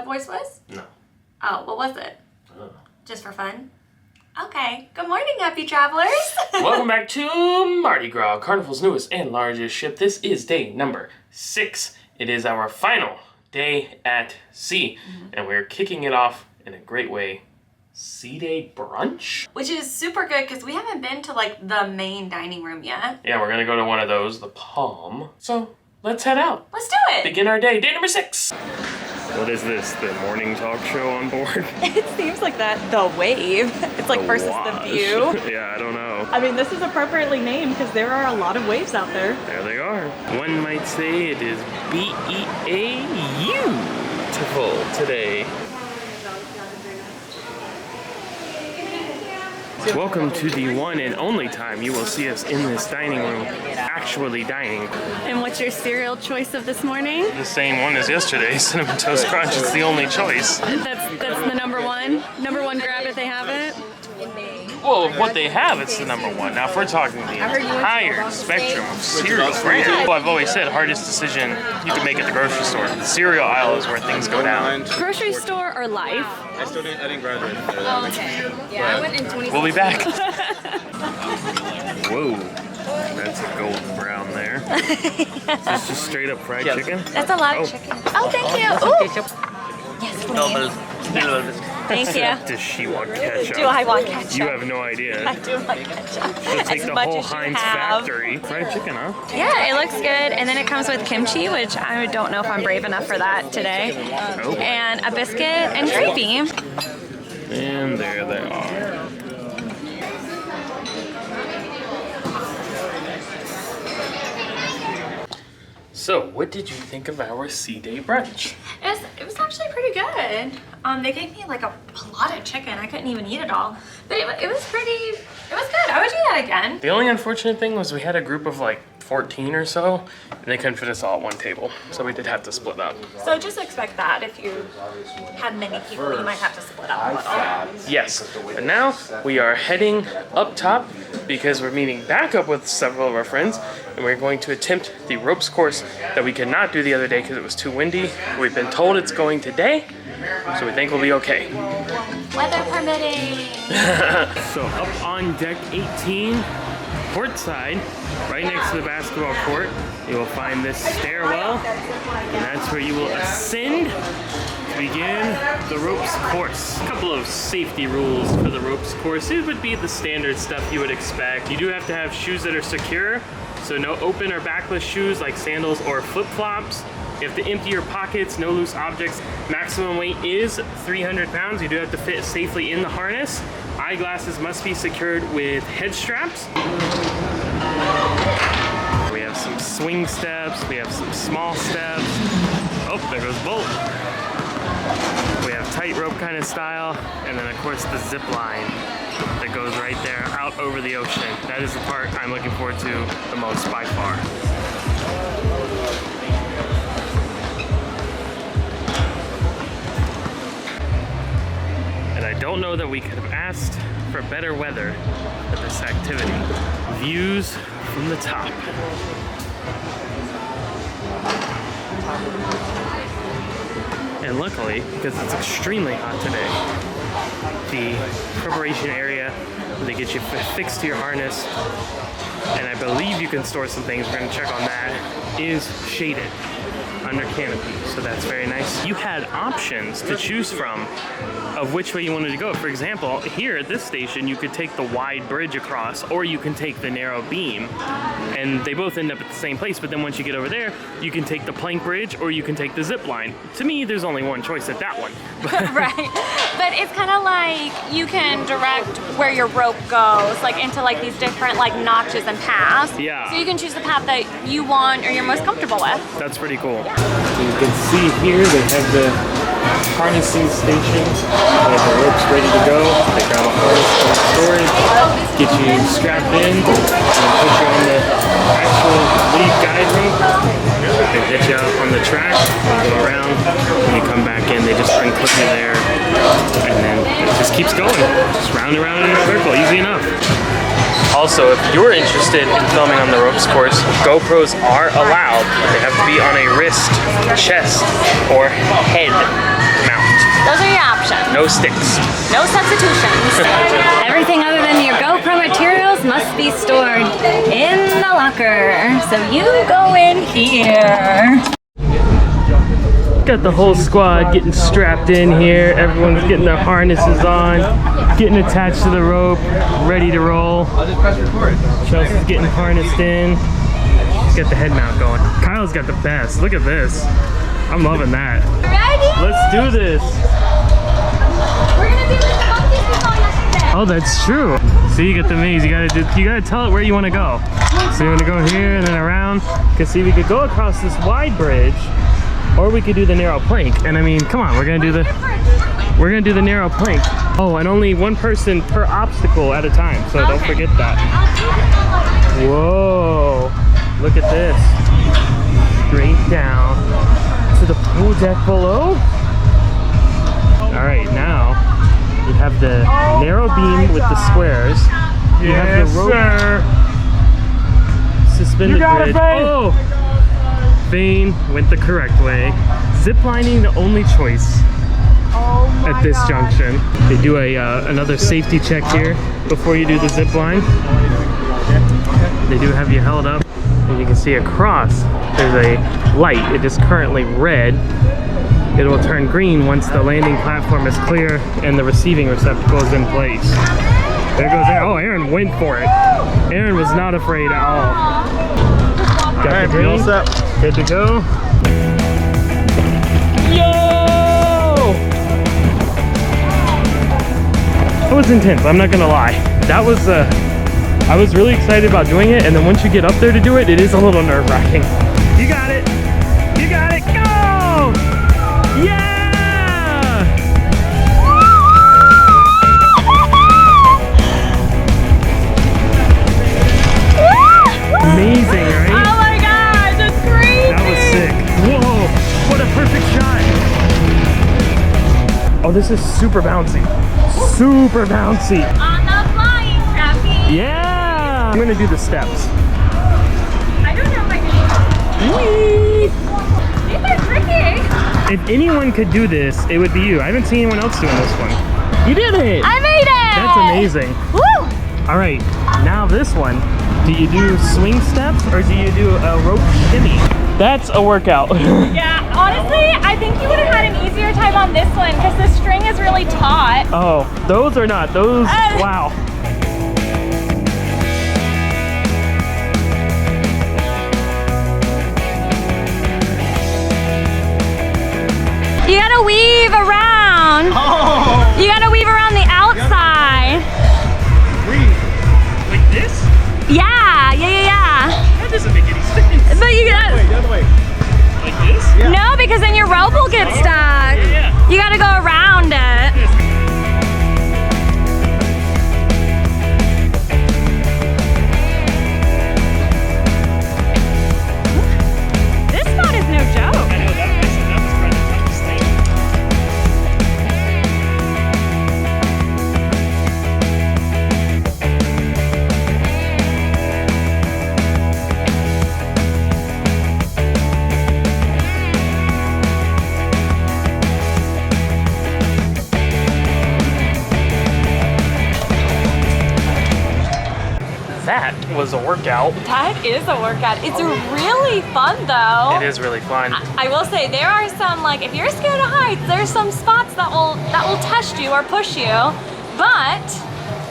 voice was? No. Oh, what was it? Just for fun? Okay. Good morning, happy travelers. Welcome back to Mardi Gras, Carnival's newest and largest ship. This is day number 6. It is our final day at sea, and we're kicking it off in a great way. Sea Day brunch? Which is super good because we haven't been to like the main dining room yet. Yeah, we're gonna go to one of those, the Palm. So let's head out. Let's do it. Begin our day, day number 6. What is this, the morning talk show on board? It seems like that. The Wave. It's like versus the View. Yeah, I don't know. I mean, this is appropriately named because there are a lot of waves out there. There they are. One might say it is beautiful today. Welcome to the one and only time you will see us in this dining room actually dining. And what's your cereal choice of this morning? The same one as yesterday, Cinnamon Toast Crunch. It's the only choice. That's the number one grab if they have it. Well, if what they have, it's the number one. Now, if we're talking the entire spectrum of cereal brands, well, I've always said hardest decision you can make at the grocery store. The cereal aisle is where things go down. Grocery store or Life? I didn't graduate. Oh, okay. Yeah, I went in 2016. We'll be back. Whoa. That's a golden brown there. That's just straight up fried chicken? That's a lot of chicken. Oh, thank you. Ooh. Yes, please. Thank you. Does she want ketchup? Do I want ketchup? You have no idea. I do want ketchup. She'll take As the much whole as you Heinz have. factory. Fried chicken, huh? Yeah, it looks good. And then it comes with kimchi, which I don't know if I'm brave enough for that today. Oh. And a biscuit and gravy. And there they are. So, what did you think of our Sea Day brunch? It was actually pretty good. They gave me like a lot of chicken. I couldn't even eat it all. But it was good. I would do that again. The only unfortunate thing was we had a group of like 14 or so, and they couldn't fit us all at one table. So we did have to split up. So just expect that if you had many people, you might have to split up a little. Yes, but now we are heading up top because we're meeting back up with several of our friends, and we're going to attempt the ropes course that we could not do the other day because it was too windy. We've been told it's going today, so we think we'll be okay. Weather permitting. So up on deck 18, port side, right next to the basketball court, you will find this stairwell, and that's where you will ascend to begin the ropes course. A couple of safety rules for the ropes course. It would be the standard stuff you would expect. You do have to have shoes that are secure, so no open or backless shoes like sandals or flip-flops. You have to empty your pockets, no loose objects. Maximum weight is 300 pounds. You do have to fit safely in the harness. Eyeglasses must be secured with head straps. We have some swing steps, we have some small steps. Oh, there goes Bolt. We have tightrope kind of style, and then of course the zip line that goes right there out over the ocean. That is the part I'm looking forward to the most by far. And I don't know that we could have asked for better weather for this activity. Views from the top. And luckily, because it's extremely hot today, the preparation area where they get you fixed to your harness, and I believe you can store some things, we're gonna check on that, is shaded under canopy, so that's very nice. You had options to choose from of which way you wanted to go. For example, here at this station, you could take the wide bridge across, or you can take the narrow beam, and they both end up at the same place, but then once you get over there, you can take the plank bridge, or you can take the zip line. To me, there's only one choice at that one. Right, but it's kind of like you can direct where your rope goes, like into like these different like notches and paths. Yeah. So you can choose the path that you want or you're most comfortable with. That's pretty cool. You can see here they have the harnessing station. They have the ropes ready to go. They got a harness for storage, get you strapped in, and put you on the actual lead guide rope. They hit you out on the track, you go around, when you come back in, they just unclip you there, and then it just keeps going. Just round and round in a circle, easy enough. Also, if you're interested in filming on the ropes course, GoPros are allowed. They have to be on a wrist, chest, or head mount. substitutions. No sticks. No substitutions. Everything other than your GoPro materials must be stored in the locker. So you go in here. Got the whole squad getting strapped in here. Everyone's getting their harnesses on, getting attached to the rope, ready to roll. Chelsy's getting harnessed in. She's got the head mount going. Kyle's got the best. Look at this. I'm loving that. Ready? Let's do this. We're gonna do the monkeys we saw yesterday. Oh, that's true. So you get the maze. You gotta tell it where you want to go. So you want to go here and then around. Cause see, we could go across this wide bridge, or we could do the narrow plank. And I mean, come on, we're gonna do the narrow plank. Oh, and only one person per obstacle at a time. So don't forget that. Whoa! Look at this. Straight down to the pool deck below. All right, now you have the narrow beam with the squares. You have the rope suspended grid. Oh! Vane went the correct way. Ziplining the only choice at this junction. They do another safety check here before you do the zip line. They do have you held up, and you can see across there's a light. It is currently red. It will turn green once the landing platform is clear and the receiving receptacle is in place. There goes Aaron. Oh, Aaron went for it. Aaron was not afraid at all. Got the green. Good to go. Yo! That was intense, I'm not gonna lie. That was, I was really excited about doing it, and then once you get up there to do it, it is a little nerve-wracking. You got it! You got it! Go! Yeah! Amazing, right? Oh my god, that's crazy! That was sick. Whoa, what a perfect shot. Oh, this is super bouncy. Super bouncy. On the flying trapeze. Yeah! I'm gonna do the steps. I don't know if I can. Whee! These are tricky. If anyone could do this, it would be you. I haven't seen anyone else doing this one. You did it! I made it! That's amazing. Woo! All right, now this one. Do you do swing steps or do you do a rope shimmy? That's a workout. Yeah, honestly, I think you would have had an easier time on this one because the string is really taut. Oh, those are not. Those, wow. You gotta weave around. Oh! You gotta weave around the outside. Like this? Yeah. That doesn't make any sense. But you got The other way. Like this? Yeah. no, because then your rope will get stuck. Yeah. You gotta go around it. This spot is no joke. I know that was probably the toughest thing. That was a workout. That is a workout. It's really fun though. It is really fun. I will say there are some, like, if you're scared of heights, there's some spots that will test you or push you, but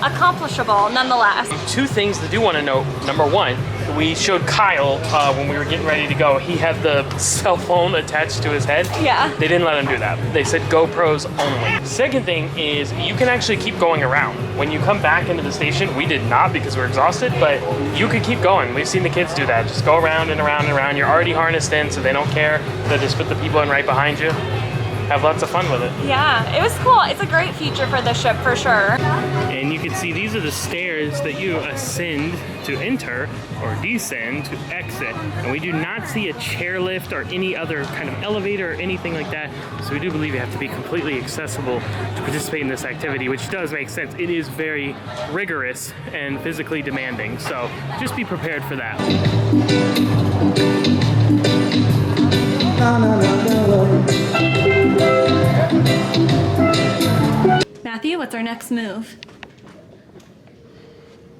accomplishable nonetheless. Two things I do want to note. Number one, we showed Kyle when we were getting ready to go. He had the cell phone attached to his head. Yeah. They didn't let him do that. They said GoPros only. Second thing is you can actually keep going around. When you come back into the station, we did not because we're exhausted, but you could keep going. We've seen the kids do that. Just go around and around and around. You're already harnessed in, so they don't care. They'll just put the people in right behind you. Have lots of fun with it. Yeah, it was cool. It's a great feature for the ship for sure. And you can see these are the stairs that you ascend to enter or descend to exit. And we do not see a chairlift or any other kind of elevator or anything like that. So we do believe you have to be completely accessible to participate in this activity, which does make sense. It is very rigorous and physically demanding. So just be prepared for that. What's our next move?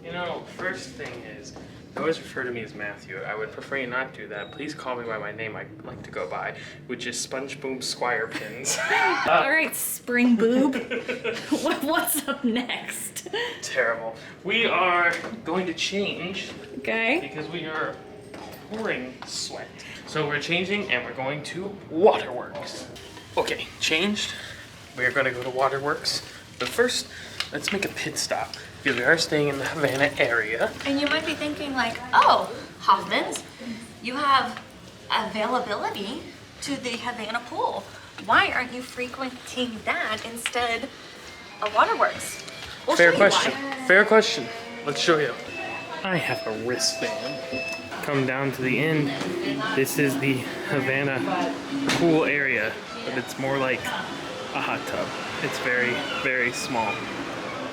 You know, first thing is, you always refer to me as Matthew. I would prefer you not do that. Please call me by my name I like to go by, which is Sponge Boom Squire Pins. All right, Spring Boob. What's up next? Terrible. We are going to change. Okay. Because we are pouring sweat. So we're changing and we're going to Waterworks. Okay, changed. We are going to go to Waterworks. But first, let's make a pit stop. Because we are staying in the Havana area. And you might be thinking like, oh, Hoffman's, you have availability to the Havana pool. Why aren't you frequenting that instead of Waterworks? We'll Fair show you question. why. Fair question. Let's show you. I have a wristband. Come down to the end. This is the Havana pool area, but it's more like a hot tub. It's very, very small.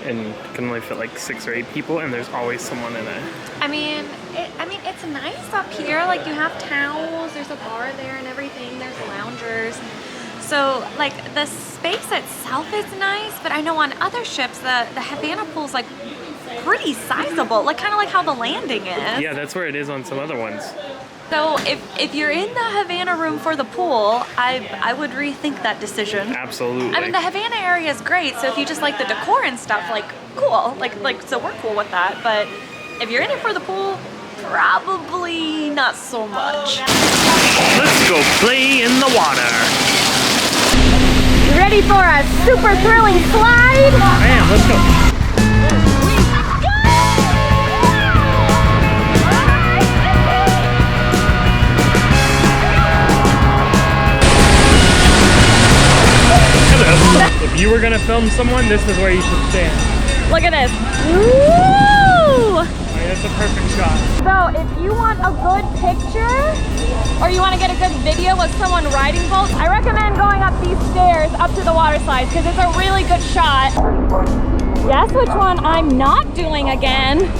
And can only fit like 6 or 8 people, and there's always someone in it. I mean, it's nice up here. Like, you have towels, there's a bar there and everything, there's loungers. So, like, the space itself is nice, but I know on other ships, the Havana pool's like pretty sizable, like kind of like how the Landing is. Yeah, that's where it is on some other ones. So if you're in the Havana room for the pool, I would rethink that decision. Absolutely. I mean, the Havana area is great, so if you just like the decor and stuff, like, cool. Like so we're cool with that. But if you're in it for the pool, probably not so much. Let's go play in the water. You ready for a super thrilling slide? Man, let's go. If you were gonna film someone, this is where you should stand. Look at this. Woo! I mean, that's a perfect shot. So if you want a good picture, or you want to get a good video of someone riding boats, I recommend going up these stairs up to the water slides because it's a really good shot. Guess which one I'm not doing again?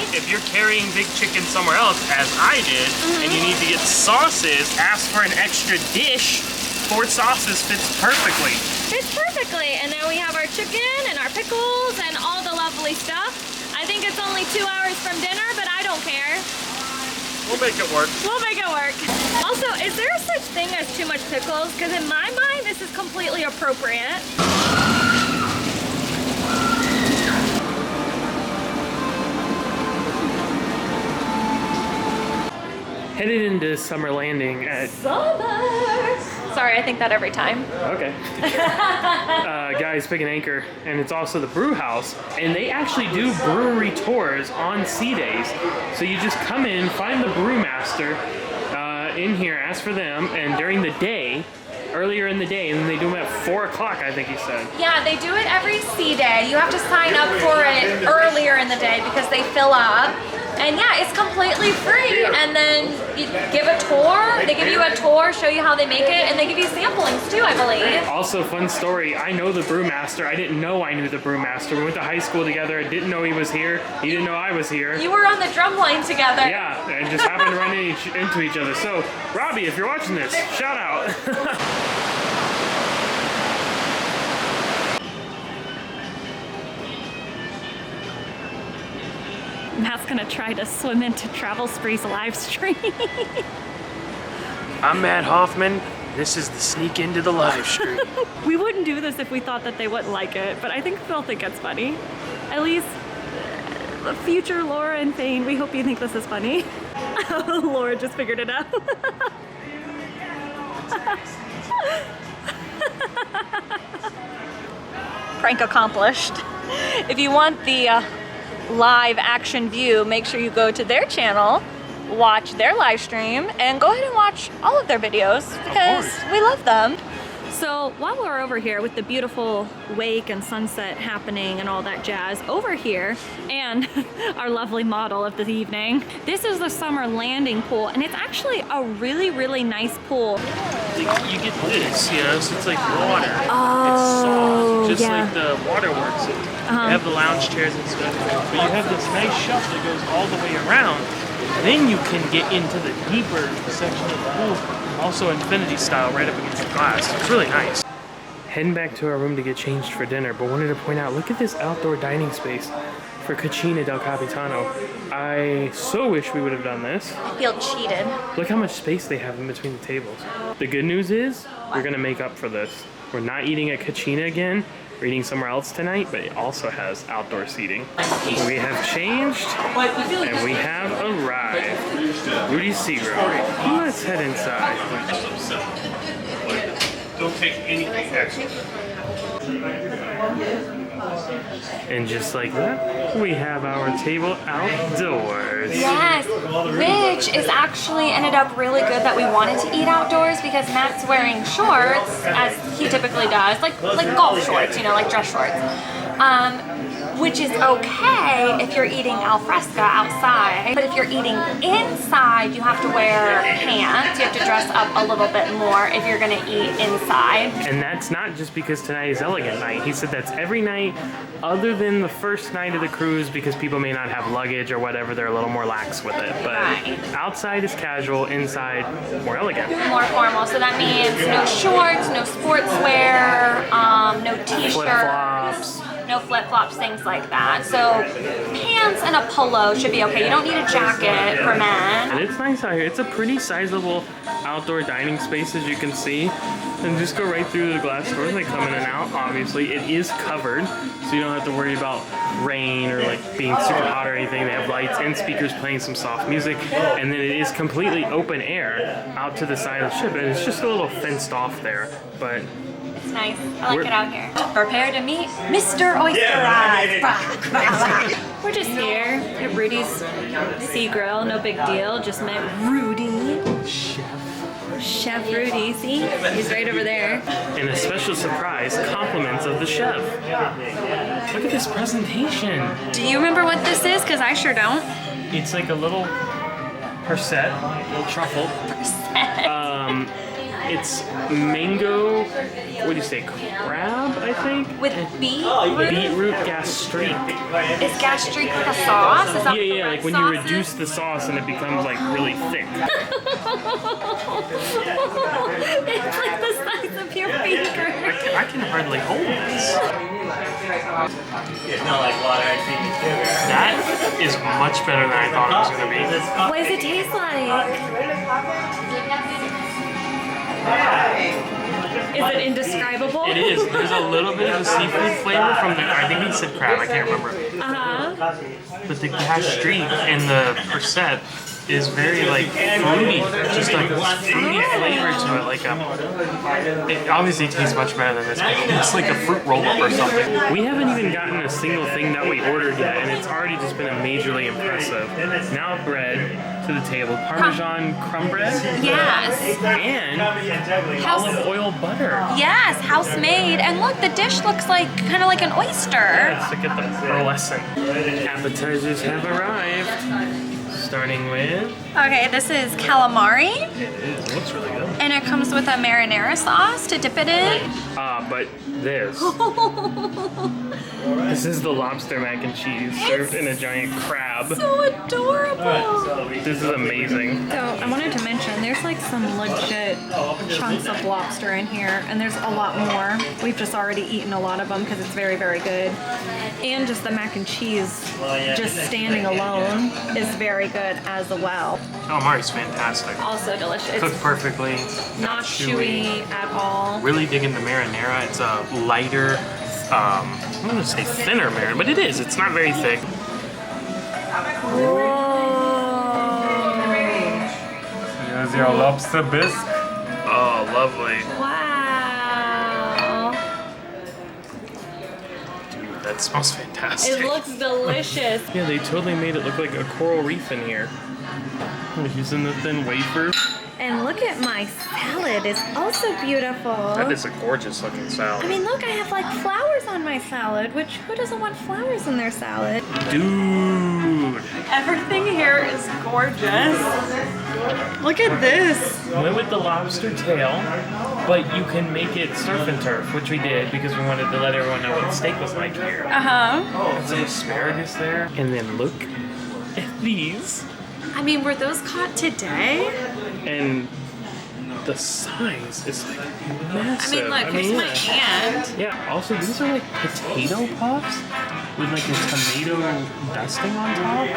If you're carrying big chicken somewhere else, as I did, and you need to get sauces, ask for an extra dish. 4 sauces fits perfectly. Fits perfectly. And now we have our chicken and our pickles and all the lovely stuff. I think it's only 2 hours from dinner, but I don't care. We'll make it work. We'll make it work. Also, is there such thing as too much pickles? Because in my mind, this is completely appropriate. Headed into Summer Landing at... Summer! Sorry, I think that every time. Okay. Guys, Pick an Anchor, and it's also the brew house, and they actually do brewery tours on sea days. So you just come in, find the brewmaster in here, ask for them, and during the day, earlier in the day, and then they do them at 4 o'clock, I think he said. Yeah, they do it every sea day. You have to sign up for it earlier in the day because they fill up. And yeah, it's completely free. And then you give a tour. They give you a tour, show you how they make it, and they give you samplings too, I believe. Also, fun story, I know the brewmaster. I didn't know I knew the brewmaster. We went to high school together. I didn't know he was here. He didn't know I was here. You were on the drum line together. Yeah, and just happened to run into each other. So, Robbie, if you're watching this, shout out. Matt's gonna try to swim into Travel Spree's live stream. I'm Matt.Hoffman. This is the sneak into the live stream. We wouldn't do this if we thought that they wouldn't like it, but I think they'll think it's funny. At least, future Laura and Thane, we hope you think this is funny. Laura just figured it out. prank accomplished. If you want the live action view, make sure you go to their channel, watch their live stream, and go ahead and watch all of their videos because we love them. So while we're over here with the beautiful wake and sunset happening and all that jazz over here, and our lovely model of the evening, this is the summer landing pool, and it's actually a really, really nice pool. You get this, you know, so it's like water. Oh, it's soft, just yeah. like the waterworks. You have the lounge chairs and stuff, but you have this nice shelf that goes all the way around. Then you can get into the deeper section of the pool, also infinity style, right up against the glass. It's really nice. Heading back to our room to get changed for dinner, but wanted to point out, look at this outdoor dining space for Cucina del Capitano. I so wish we would have done this. I feel cheated. Look how much space they have in between the tables. The good news is, we're gonna make up for this. We're not eating at Cucina again. We're eating somewhere else tonight, but it also has outdoor seating. We have changed, and we have arrived. Rudy Seagrow. Let's head inside. Don't take anything extra. And just like that, we have our table outdoors. Yes, which is actually ended up really good that we wanted to eat outdoors because Matt's wearing shorts, as he typically does, like golf shorts, you know, like dress shorts. Which is okay if you're eating al fresco outside, but if you're eating inside, you have to wear pants. You have to dress up a little bit more if you're gonna eat inside. And that's not just because tonight is elegant night. He said that's every night other than the first night of the cruise because people may not have luggage or whatever, they're a little more lax with it. But outside is casual, inside more elegant. More formal, so that means no shorts, no sportswear, no t-shirts. Flip-flops. No flip-flops, things like that. So pants and a polo should be okay. You don't need a jacket for men. And it's nice out here. It's a pretty sizable outdoor dining space, as you can see. And just go right through the glass doors. They come in and out, obviously. It is covered, so you don't have to worry about rain or like being super hot or anything. They have lights and speakers playing some soft music. And then it is completely open air out to the side of the ship. And it's just a little fenced off there, but It's nice. I like it out here. Prepare to meet Mr. Oyster Eyes. We're just here at Rudy's Sea Grill, no big deal. Just met Rudy. Chef Rudy, see? He's right over there. and a special surprise, compliments of the chef. Look at this presentation. Do you remember what this is? Because I sure don't. It's like a little percent, a little truffle. It's mango, what do you say, crab, I think? With beetroot? Beetroot gastrique. Is gastrique the sauce? Is that Yeah, like when you reduce the sauce and it becomes like really thick. It's like the size of your finger. I can hardly hold this. That is much better than I thought it was going to be. What does it taste like? Is it indescribable? It is. There's a little bit of a seafood flavor from the, I think he said crab, I can't remember. But the gastrique and the percent is very like fruity, just like this fruity flavor to it. Like it obviously tastes much better than this. It's like a fruit roll-up or something. We haven't even gotten a single thing that we ordered yet, and it's already just been majorly impressive. Now bread to the table, Parmesan crumb bread. Yes. And olive oil butter. Yes, house made. And look, the dish looks like kind of like an oyster. Let's look at the pearlescent. Appetizers have arrived. Starting with... Okay, this is calamari. It looks really good. And it comes with a marinara sauce to dip it in. But this. This is the lobster mac and cheese served in a giant crab. So adorable. This is amazing. So I wanted to mention, there's like some legit chunks of lobster in here, and there's a lot more. We've just already eaten a lot of them because it's very, very good. And just the mac and cheese, just standing alone, is very good as well. Calamari's fantastic. Also delicious. Cooked perfectly. Not chewy at all. Really digging the marinara. It's a lighter, I'm gonna say thinner marinara, but it is. It's not very thick. Here's your lobster bisque. Oh, lovely. Wow. it smells fantastic. It looks delicious. Yeah, they totally made it look like a coral reef in here. We're using the thin wafer. And look at my salad. It's also beautiful. That is a gorgeous looking salad. I mean, look, I have like flowers on my salad, which who doesn't want flowers in their salad? Dude. Everything here is gorgeous. Look at this. Went with the lobster tail, but you can make it surf and turf, which we did because we wanted to let everyone know what steak was like here. Uh-huh. Some asparagus there. And then look at these. I mean, were those caught today? And the size is like massive. I mean, look, here's my hand. Yeah, also these are like potato puffs with like a tomato dusting on top.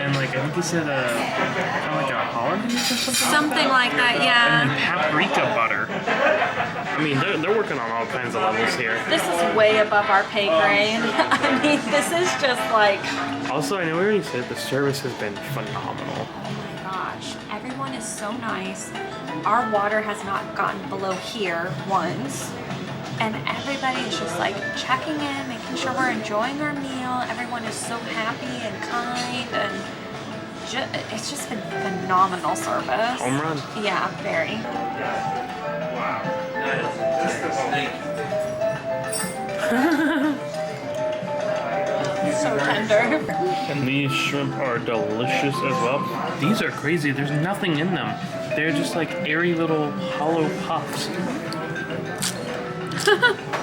And like, I think you said kind of like a hollandaise or something? Something like that, And then yeah. paprika butter. I mean, they're working on all kinds of levels here. This is way above our pay grade. I mean, this is just like... Also, I know we already said the service has been phenomenal. Oh my gosh, everyone is so nice. Our water has not gotten below here once. And everybody is just like checking in, making sure we're enjoying our meal. Everyone is so happy and kind, and it's just been phenomenal service. Home run. Yeah, very. so tender. And these shrimp are delicious as well. These are crazy. There's nothing in them. They're just like airy little hollow puffs.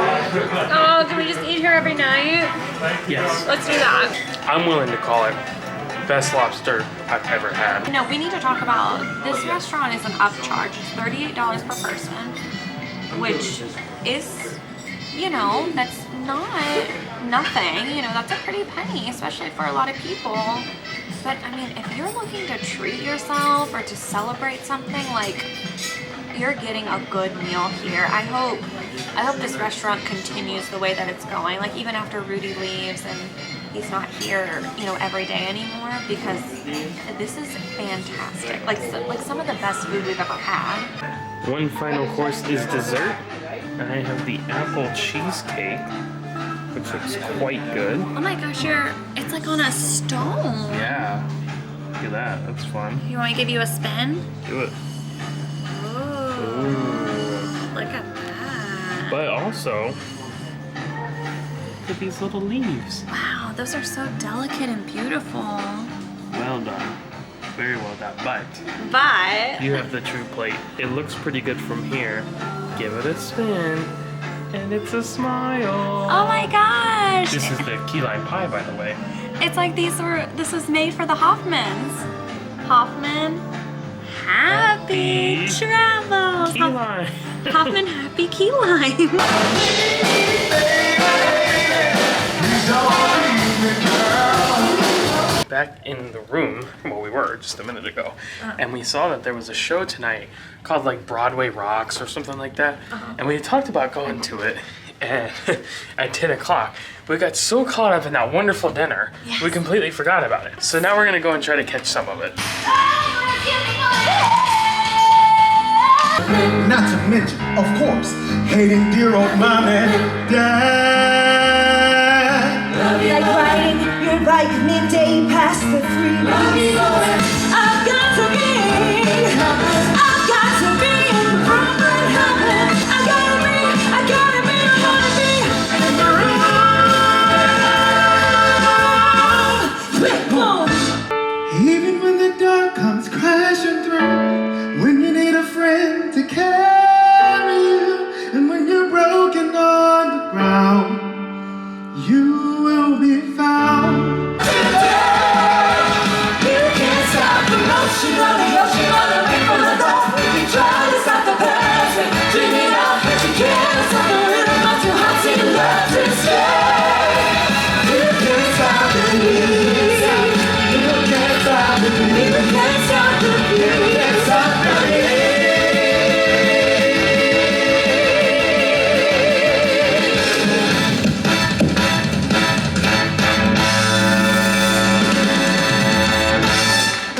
Oh, can we just eat here every night? Yes. Let's do that. I'm willing to call it best lobster I've ever had. No, we need to talk about, this restaurant is an upcharge. It's $38 per person, which is, you know, that's not nothing. You know, that's a pretty penny, especially for a lot of people. But I mean, if you're looking to treat yourself or to celebrate something, like, you're getting a good meal here. I hope this restaurant continues the way that it's going. Like, even after Rudy leaves and he's not here, you know, every day anymore, because this is fantastic. Like some of the best food we've ever had. One final course is dessert. I have the apple cheesecake, which looks quite good. Oh my gosh, it's like on a stone. Yeah. Look at that. That's fun. You want me to give you a spin? Do it. Ooh, look at that. But also, look at these little leaves. Wow, those are so delicate and beautiful. Well done. Very well done. But But you have the true plate. It looks pretty good from here. Give it a spin, and it's a smile. oh my gosh, This is the key lime pie, by the way. it's like this was made for the Hoffmans. Hoffman, happy travels. Key lime. Hoffman, happy key lime. Back in the room where we were just a minute ago, and we saw that there was a show tonight called like Broadway Rocks or something like that, and we had talked about going to it and at 10 o'clock. We got so caught up in that wonderful dinner, we completely forgot about it. So now we're gonna go and try to catch some of it. Not to mention, of course, hating dear old mom and dad. Like riding your bike midday past the 3 I've got to be in Brooklyn heaven. I gotta be in the room. Even when the dark comes crashing through, when you need a friend to carry you, and when you're broken on the ground, you will be found. You can't stop the motion of the ocean on the way from the north. You try to stop the past, dream it up, but you can't stop the rhythm of your heart in love to stay. You can't stop the beat. You can't stop the beat. You can't stop the beat. You can't stop the beat.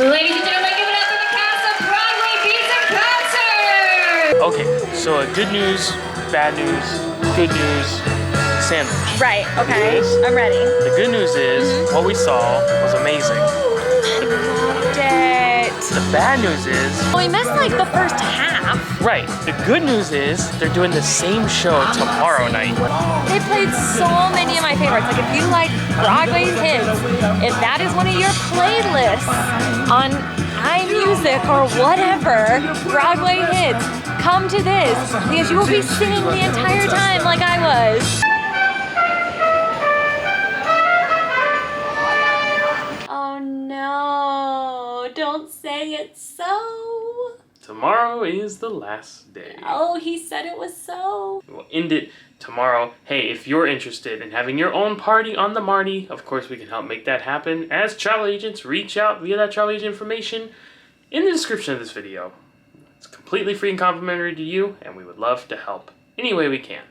Ladies and gentlemen, give it up for the cast of Broadway Beats in Concert! Okay, so good news, bad news, good news, sandwich. Right, okay. I'm ready. The good news is what we saw was amazing. Loved it. The bad news is, Well, we missed like the first half. right, the good news is they're doing the same show tomorrow night. They played so many of my favorites. Like if you like Broadway hits, if that is one of your playlists on iMusic or whatever, Broadway hits, come to this because you will be singing the entire time like I was. Oh no, don't say it's so. Tomorrow is the last day. Oh, he said it was so. We'll end it tomorrow. Hey, if you're interested in having your own party on the Mardi, of course we can help make that happen. As travel agents, reach out via that travel agent information in the description of this video. It's completely free and complimentary to you, and we would love to help any way we can.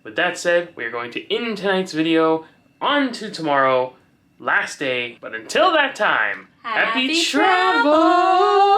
With that said, we are going to end tonight's video. On to tomorrow, last day. But until that time, happy travel!